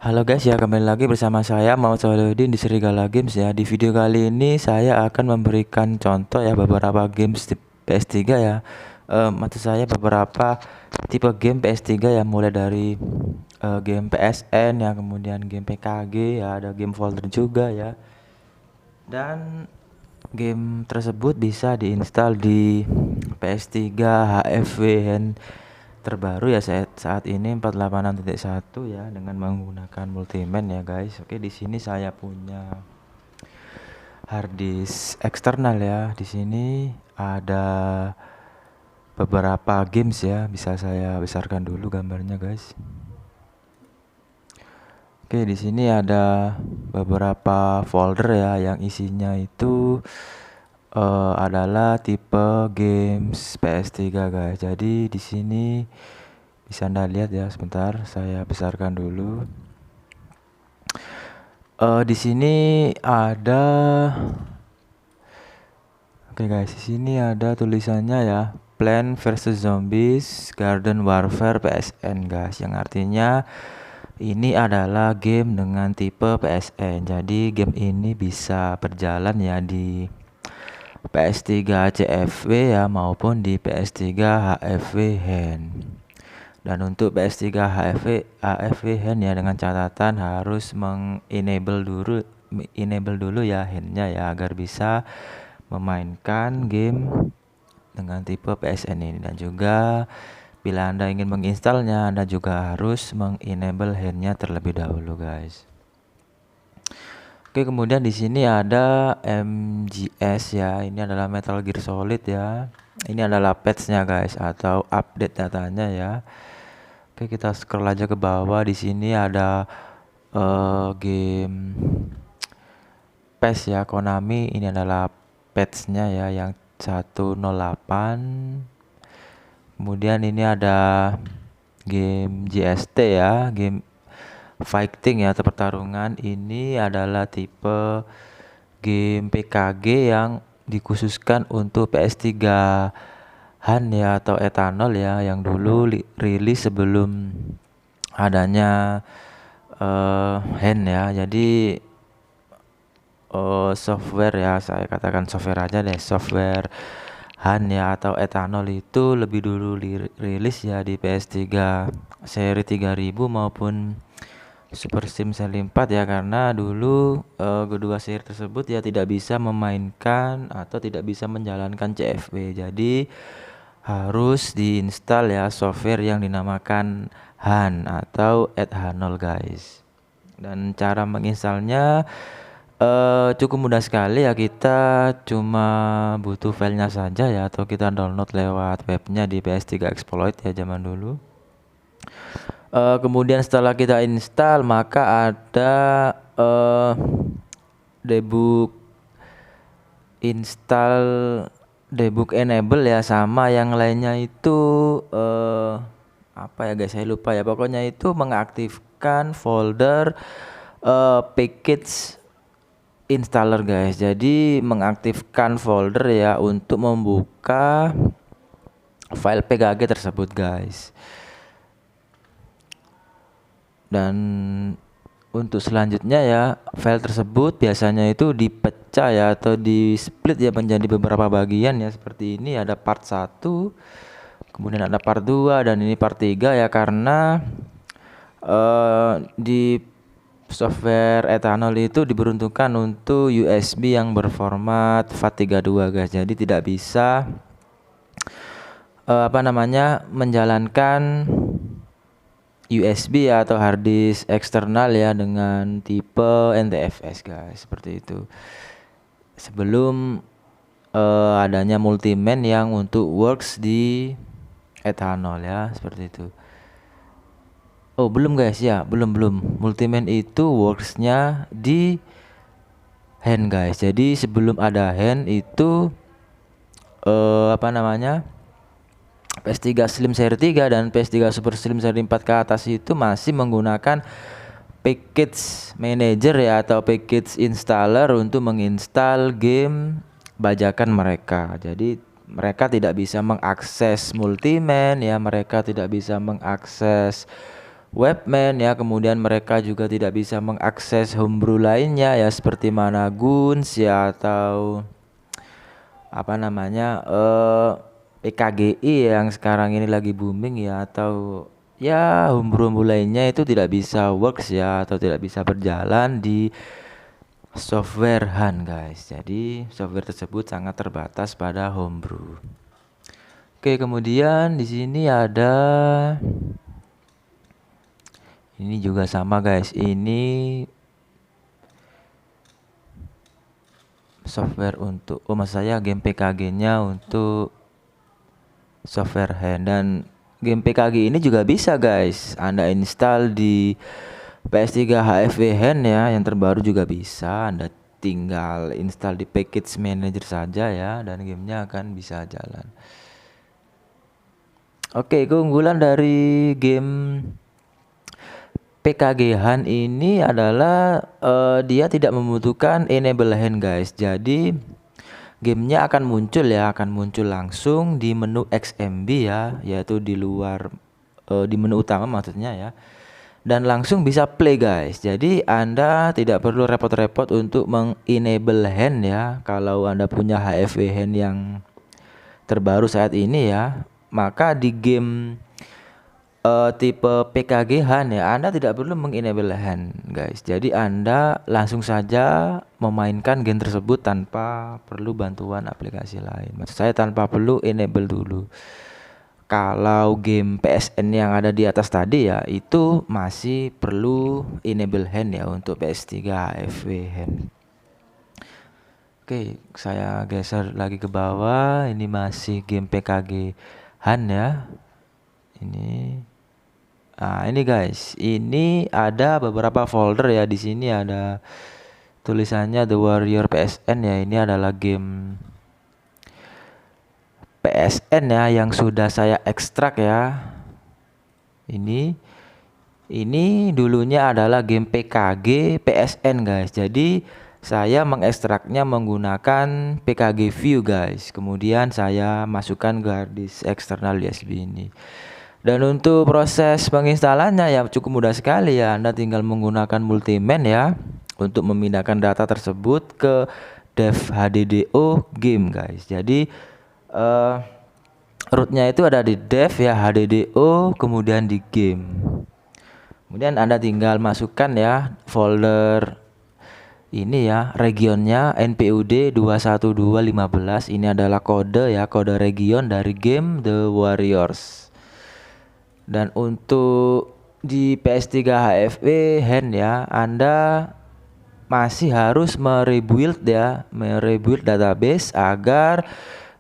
Halo guys ya, kembali lagi bersama saya Muhammad Solihuddin di Serigala Games ya. Di video kali ini saya akan memberikan contoh ya beberapa games di PS3 ya. Maksud saya beberapa tipe game PS3 ya, mulai dari game PSN ya, kemudian game PKG ya, ada game folder juga ya. Dan game tersebut bisa diinstal di PS3 HFW hand terbaru ya saat ini 486.1 ya, dengan menggunakan multiman ya guys. Oke, di sini saya punya harddisk eksternal ya. Di sini ada beberapa games ya, bisa saya besarkan dulu gambarnya guys. Oke, di sini ada beberapa folder ya yang isinya itu adalah tipe games PS3 guys. Jadi di sini bisa Anda lihat ya, sebentar saya besarkan dulu. Di sini ada, oke guys, di sini ada tulisannya ya, Plant vs Zombies Garden Warfare PSN guys, yang artinya ini adalah game dengan tipe PSN. Jadi game ini bisa berjalan ya di PS3 CFW ya maupun di PS3 HFW hand. Dan untuk PS3 HFW hand ya, dengan catatan harus enable dulu ya handnya ya, agar bisa memainkan game dengan tipe PSN ini. Dan juga bila Anda ingin menginstalnya, Anda juga harus mengenable handnya terlebih dahulu guys. Oke, kemudian di sini ada MGS ya. Ini adalah Metal Gear Solid ya. Ini adalah patch-nya guys, atau update datanya ya. Oke, kita scroll aja ke bawah. Di sini ada game PES ya, Konami. Ini adalah patch-nya ya, yang 108. Kemudian ini ada game GST ya, game fighting ya, atau pertarungan. Ini adalah tipe game PKG yang dikhususkan untuk PS3 Han ya, atau etanol ya, yang dulu rilis sebelum adanya Han ya. Jadi software ya, saya katakan software aja deh, software Han ya atau etanol itu lebih dulu rilis ya di PS3 seri 3000 maupun Super Sim seri 4 ya, karena dulu kedua seri tersebut ya tidak bisa memainkan atau tidak bisa menjalankan CFW. Jadi harus diinstal ya software yang dinamakan Han atau Ethanol guys. Dan cara menginstalnya cukup mudah sekali ya, kita cuma butuh filenya saja ya, atau kita download lewat webnya di PS3 Exploit ya zaman dulu. Kemudian setelah kita install, maka ada debug install, debug enable ya, sama yang lainnya itu apa ya guys, saya lupa ya. Pokoknya itu mengaktifkan folder package installer guys. Jadi mengaktifkan folder ya untuk membuka file PKG tersebut guys. Dan untuk selanjutnya ya, file tersebut biasanya itu dipecah ya, atau di split ya menjadi beberapa bagian ya, seperti ini. Ada part 1, kemudian ada part 2, dan ini part 3 ya, karena di software etanol itu diperuntukkan untuk USB yang berformat FAT32 guys. Jadi tidak bisa menjalankan USB ya, atau harddisk eksternal ya, dengan tipe NTFS guys, seperti itu. Sebelum adanya multiman yang untuk works di etanol ya, seperti itu. Oh belum guys ya, belum multiman itu worksnya di hand guys. Jadi sebelum ada hand itu PS3 Slim seri 3 dan PS3 Super Slim seri 4 ke atas itu masih menggunakan package manager ya, atau package installer untuk menginstal game bajakan mereka. Jadi mereka tidak bisa mengakses multiman ya, mereka tidak bisa mengakses webman ya. Kemudian mereka juga tidak bisa mengakses homebrew lainnya ya, seperti mana Guns ya, atau apa namanya PKGI yang sekarang ini lagi booming ya, atau ya homebrew lainnya itu tidak bisa works ya, atau tidak bisa berjalan di software Han guys. Jadi software tersebut sangat terbatas pada homebrew. Oke, kemudian di sini ada ini juga sama guys. Ini software untuk maksud saya game PKG-nya untuk software hand, dan game PKG ini juga bisa guys Anda install di PS3 HFW Hand ya, yang terbaru juga bisa. Anda tinggal install di package manager saja ya, dan gamenya akan bisa jalan. Oke, keunggulan dari game PKG Han ini adalah dia tidak membutuhkan enable hand guys. Jadi gamenya akan muncul ya, akan muncul langsung di menu XMB ya, yaitu di luar di menu utama maksudnya ya, dan langsung bisa play guys. Jadi Anda tidak perlu repot-repot untuk mengenable hand ya. Kalau Anda punya HFW hand yang terbaru saat ini ya, maka di game tipe PKG Han ya, Anda tidak perlu mengenable hand guys. Jadi Anda langsung saja memainkan game tersebut tanpa perlu bantuan aplikasi lain. Maksud saya tanpa perlu enable dulu. Kalau game PSN yang ada di atas tadi ya, itu masih perlu enable hand ya untuk PS3 HFW hand. Oke, saya geser lagi ke bawah. Ini masih game PKG Han ya. Ini guys, ini ada beberapa folder ya. Di sini ada tulisannya The Warrior PSN ya. Ini adalah game PSN ya yang sudah saya ekstrak ya. Ini dulunya adalah game PKG PSN guys. Jadi saya mengekstraknya menggunakan PKG View guys. Kemudian saya masukkan ke hard disk eksternal USB ini. Dan untuk proses penginstalannya ya cukup mudah sekali ya. Anda tinggal menggunakan Multiman ya untuk memindahkan data tersebut ke dev HDDO game guys. Jadi rootnya itu ada di dev ya, HDDO, kemudian di game. Kemudian Anda tinggal masukkan ya folder ini ya, regionnya NPUD 21215. Ini adalah kode ya, kode region dari game The Warriors. Dan untuk di PS3 HFW Hand ya, Anda masih harus merebuild database agar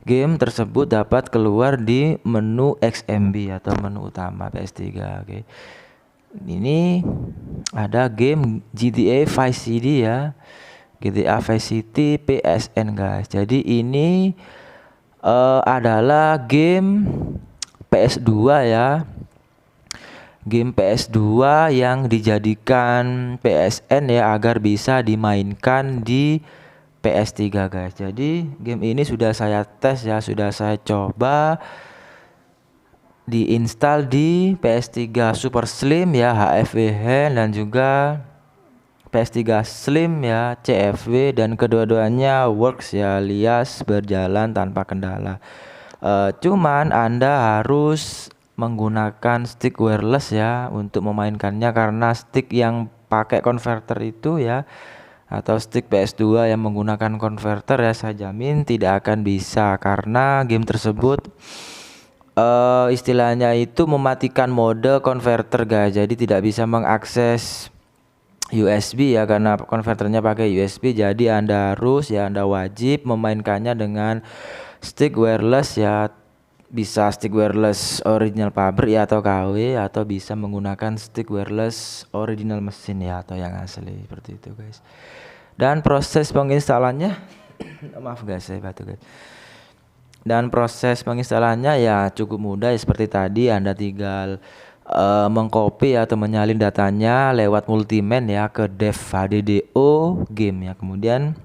game tersebut dapat keluar di menu XMB atau menu utama PS3. Oke. Ini ada game GTA Vice City ya, GTA Vice City PSN guys. Jadi ini adalah game PS2 ya, game PS2 yang dijadikan PSN ya agar bisa dimainkan di PS3 guys. Jadi game ini sudah saya tes ya, sudah saya coba diinstal di PS3 Super Slim ya HFW Hand, dan juga PS3 Slim ya CFW, dan kedua-duanya works ya, alias berjalan tanpa kendala. Cuman Anda harus menggunakan stick wireless ya untuk memainkannya, karena stick yang pakai konverter itu ya, atau stick PS2 yang menggunakan konverter ya, saya jamin tidak akan bisa, karena game tersebut istilahnya itu mematikan mode konverter guys. Jadi tidak bisa mengakses USB ya, karena konverternya pakai USB. Jadi Anda wajib memainkannya dengan stick wireless ya. Bisa stick wireless original pabrik ya, atau KW, atau bisa menggunakan stick wireless original mesin ya, atau yang asli seperti itu guys. Dan proses penginstalannya maaf guys, saya batuk guys. Dan proses penginstalannya ya cukup mudah ya, seperti tadi Anda tinggal mengcopy atau menyalin datanya lewat Multiman ya ke dev HDDO game ya. Kemudian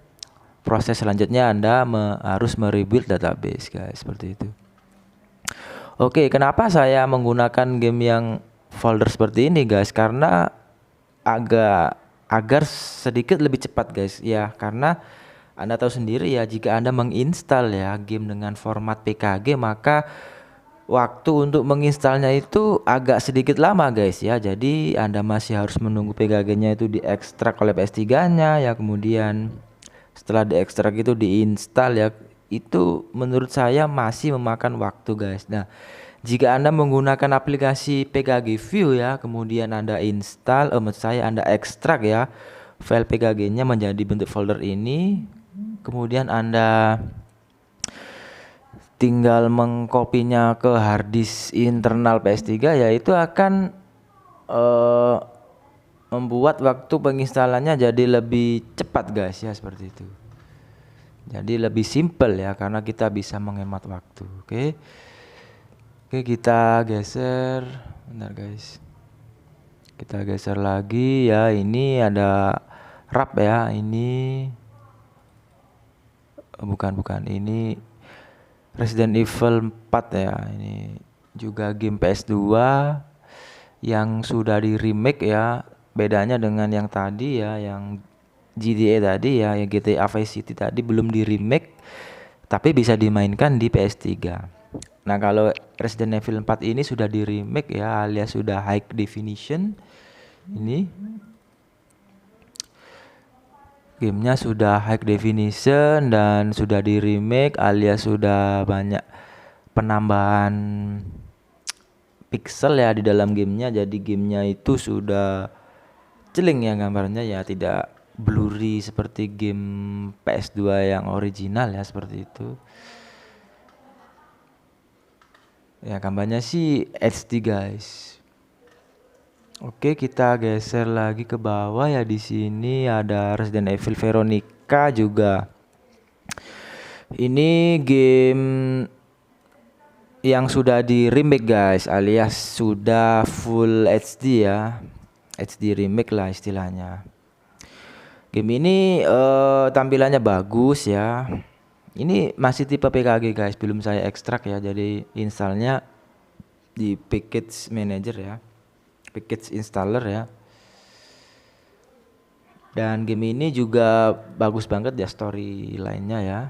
proses selanjutnya Anda harus merebuild database guys, seperti itu. Oke, kenapa saya menggunakan game yang folder seperti ini guys, karena agar sedikit lebih cepat guys ya, karena Anda tahu sendiri ya, jika Anda menginstal ya game dengan format PKG, maka waktu untuk menginstalnya itu agak sedikit lama guys ya. Jadi Anda masih harus menunggu PKG-nya itu diekstrak oleh PS3-nya ya, kemudian setelah diekstrak itu diinstal ya. Itu menurut saya masih memakan waktu guys. Nah, jika Anda menggunakan aplikasi PKG View ya, kemudian Anda install, maksud saya Anda ekstrak ya file PKG-nya menjadi bentuk folder ini, kemudian Anda tinggal mengkopinya ke harddisk internal PS3 ya, itu akan eh, membuat waktu penginstalannya jadi lebih cepat guys ya, seperti itu. Jadi lebih simple ya, karena kita bisa menghemat waktu. Oke, kita geser. Bentar guys, kita geser lagi ya. Ini ada RAP ya, ini bukan ini Resident Evil 4 ya. Ini juga game PS2 yang sudah di remake ya. Bedanya dengan yang tadi ya, yang GTA tadi ya, yang GTA Vice City tadi belum di remake tapi bisa dimainkan di PS3. Nah, kalau Resident Evil 4 ini sudah di remake ya, alias sudah high definition. Ini gamenya sudah high definition dan sudah di remake, alias sudah banyak penambahan pixel ya di dalam gamenya. Jadi gamenya itu sudah celing ya gambarnya ya, tidak blurry seperti game PS2 yang original ya, seperti itu. Ya, gambarnya sih HD guys. Oke, kita geser lagi ke bawah ya. Di sini ada Resident Evil Veronica juga. Ini game yang sudah di remake guys, alias sudah full HD ya. HD remake lah istilahnya. Game ini tampilannya bagus ya. Ini masih tipe PKG guys, belum saya ekstrak ya. Jadi installnya di package manager ya, package installer ya. Dan game ini juga bagus banget ya story lainnya ya.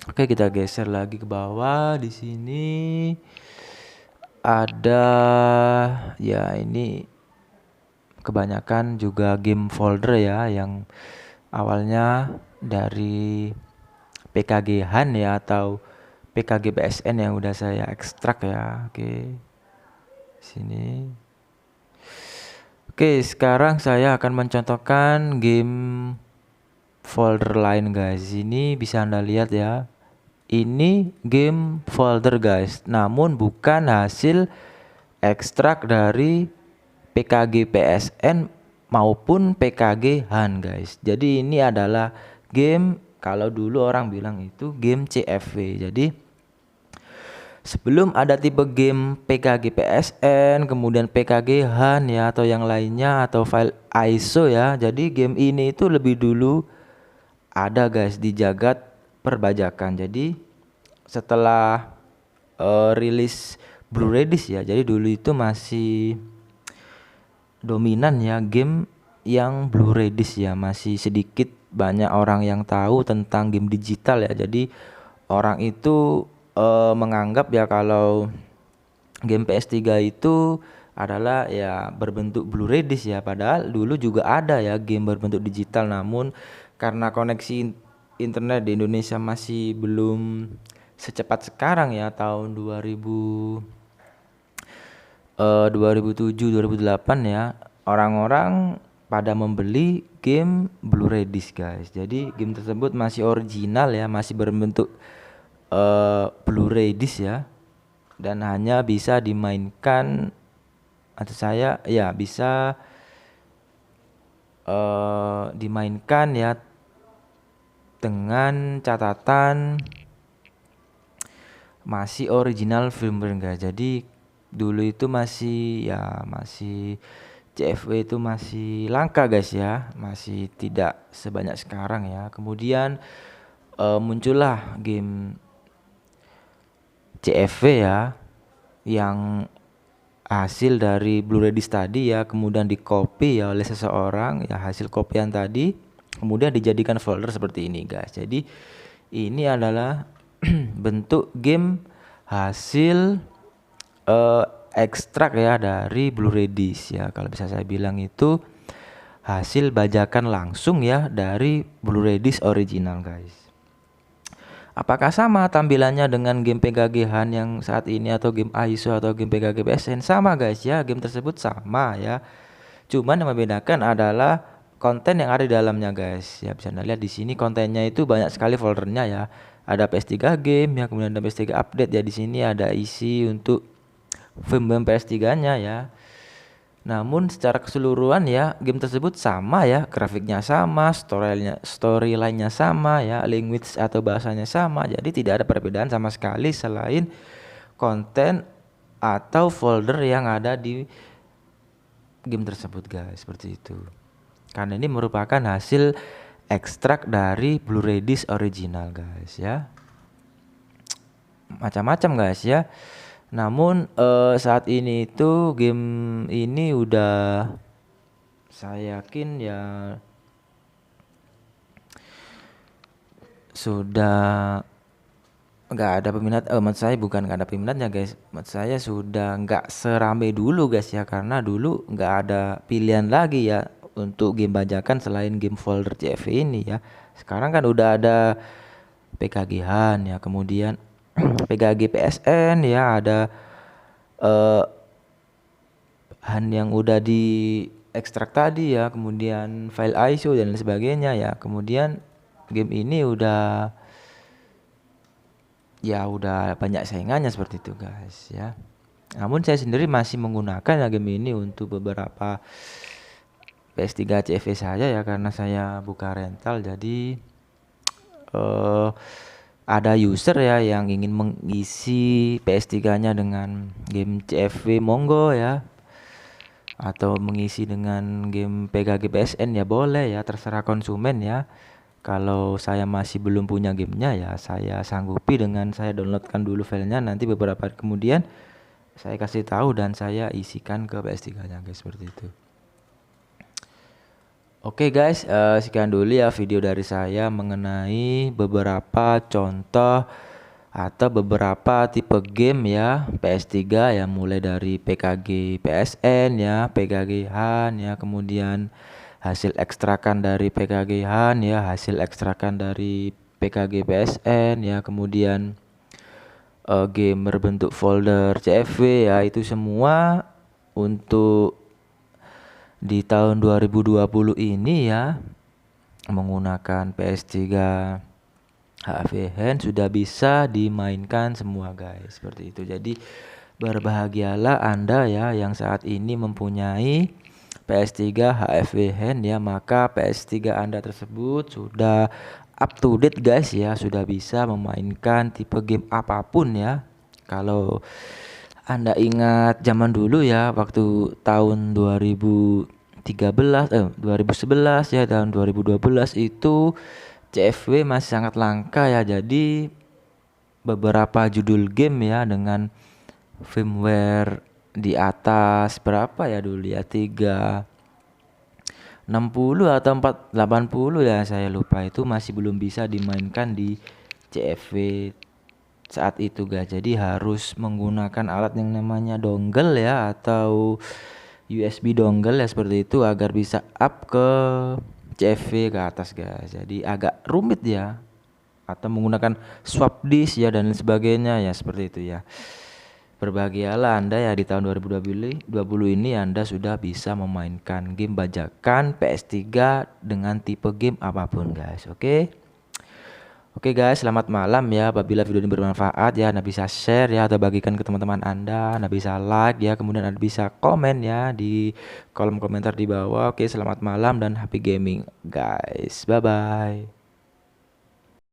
Oke, kita geser lagi ke bawah. Di sini ada ya, ini kebanyakan juga game folder ya, yang awalnya dari PKG Han ya, atau PKG PSN yang udah saya ekstrak ya. Oke, sini. Oke, sekarang saya akan mencontohkan game folder lain guys. Ini bisa Anda lihat ya. Ini game folder guys, namun bukan hasil ekstrak dari PKG PSN maupun PKG Han guys. Jadi ini adalah game, kalau dulu orang bilang itu game CFW. Jadi sebelum ada tipe game PKG PSN, kemudian PKG Han ya, atau yang lainnya, atau file ISO ya. Jadi game ini itu lebih dulu ada guys di jagat perbajakan. Jadi setelah rilis Blu-ray disc ya. Jadi dulu itu masih dominan ya game yang Blu-ray disc ya. Masih sedikit banyak orang yang tahu tentang game digital ya. Jadi orang itu menganggap ya kalau game PS3 itu adalah ya berbentuk Blu-ray disc ya, padahal dulu juga ada ya game berbentuk digital, namun karena koneksi internet di Indonesia masih belum secepat sekarang ya, tahun 2007 2008 ya, orang-orang pada membeli game Blu-ray disc guys. Jadi game tersebut masih original ya, masih berbentuk Blu-ray disc ya, dan hanya bisa dimainkan, atau saya ya bisa dimainkan ya dengan catatan masih original firmware guys. Jadi dulu itu masih ya, masih CFW itu masih langka guys ya, masih tidak sebanyak sekarang ya. Kemudian muncullah game CFW ya, yang hasil dari Blu-ray disc tadi ya, kemudian di copy ya oleh seseorang ya, hasil kopian tadi kemudian dijadikan folder seperti ini guys. Jadi ini adalah bentuk game hasil ekstrak ya dari Blu-ray disc ya, kalau bisa saya bilang itu hasil bajakan langsung ya dari Blu-ray disc original guys. Apakah sama tampilannya dengan game PKG-Han yang saat ini atau game ISO atau game PKG PSN? Sama guys ya, game tersebut sama ya. Cuman yang membedakan adalah konten yang ada di dalamnya guys. Ya bisa Anda lihat di sini kontennya itu banyak sekali foldernya ya. Ada PS3 game ya, kemudian ada PS3 update ya, di sini ada isi untuk firmware PS3-nya ya. Namun secara keseluruhan ya game tersebut sama ya, grafiknya sama, storyline-nya sama ya, language atau bahasanya sama. Jadi tidak ada perbedaan sama sekali selain konten atau folder yang ada di game tersebut guys, seperti itu. Karena ini merupakan hasil ekstrak dari Blu-ray disc original guys ya. Macam-macam guys ya. Namun saat ini itu game ini udah, saya yakin ya sudah nggak ada peminat. Maksud saya bukan nggak ada peminatnya guys, maksud saya sudah nggak serame dulu guys ya, karena dulu nggak ada pilihan lagi ya untuk game bajakan selain game folder CFV ini ya. Sekarang kan udah ada PKG-Han ya, kemudian PKG PSN ya, ada Han yang udah di ekstrak tadi ya, kemudian file ISO dan lain sebagainya ya. Kemudian game ini udah banyak saingannya seperti itu guys ya. Namun saya sendiri masih menggunakan ya game ini untuk beberapa PS3 CFV saja ya, karena saya buka rental. Jadi ada user ya yang ingin mengisi PS3-nya dengan game CFV, monggo ya, atau mengisi dengan game PKG PSN ya boleh ya, terserah konsumen ya. Kalau saya masih belum punya gamenya ya saya sanggupi dengan saya downloadkan dulu filenya, nanti beberapa hari kemudian saya kasih tahu dan saya isikan ke PS3-nya guys, seperti itu. Oke guys, sekian dulu ya video dari saya mengenai beberapa contoh atau beberapa tipe game ya PS3 ya, mulai dari PKG PSN ya, PKG-Han ya, kemudian hasil ekstrakan dari PKG-Han ya, hasil ekstrakan dari PKG PSN ya, kemudian game berbentuk folder CFV ya, itu semua untuk di tahun 2020 ini ya menggunakan PS3 HV-Han sudah bisa dimainkan semua guys, seperti itu. Jadi berbahagialah Anda ya yang saat ini mempunyai PS3 HV-Han ya, maka PS3 Anda tersebut sudah up to date guys ya, sudah bisa memainkan tipe game apapun ya. Kalau Anda ingat zaman dulu ya, waktu tahun 2011 ya, tahun 2012 itu CFW masih sangat langka ya. Jadi beberapa judul game ya dengan firmware di atas berapa ya dulu ya, 360 atau 480 ya, saya lupa, itu masih belum bisa dimainkan di CFW saat itu guys. Jadi harus menggunakan alat yang namanya dongle ya, atau USB dongle ya, seperti itu, agar bisa up ke CFV ke atas guys. Jadi agak rumit ya, atau menggunakan swap disk ya dan lain sebagainya ya, seperti itu ya. Berbahagialah Anda ya di tahun 2020 ini Anda sudah bisa memainkan game bajakan PS3 dengan tipe game apapun guys. Oke guys, selamat malam ya. Apabila video ini bermanfaat ya, Anda bisa share ya atau bagikan ke teman-teman Anda bisa like ya, kemudian Anda bisa komen ya di kolom komentar di bawah. Oke, selamat malam dan happy gaming guys. Bye bye.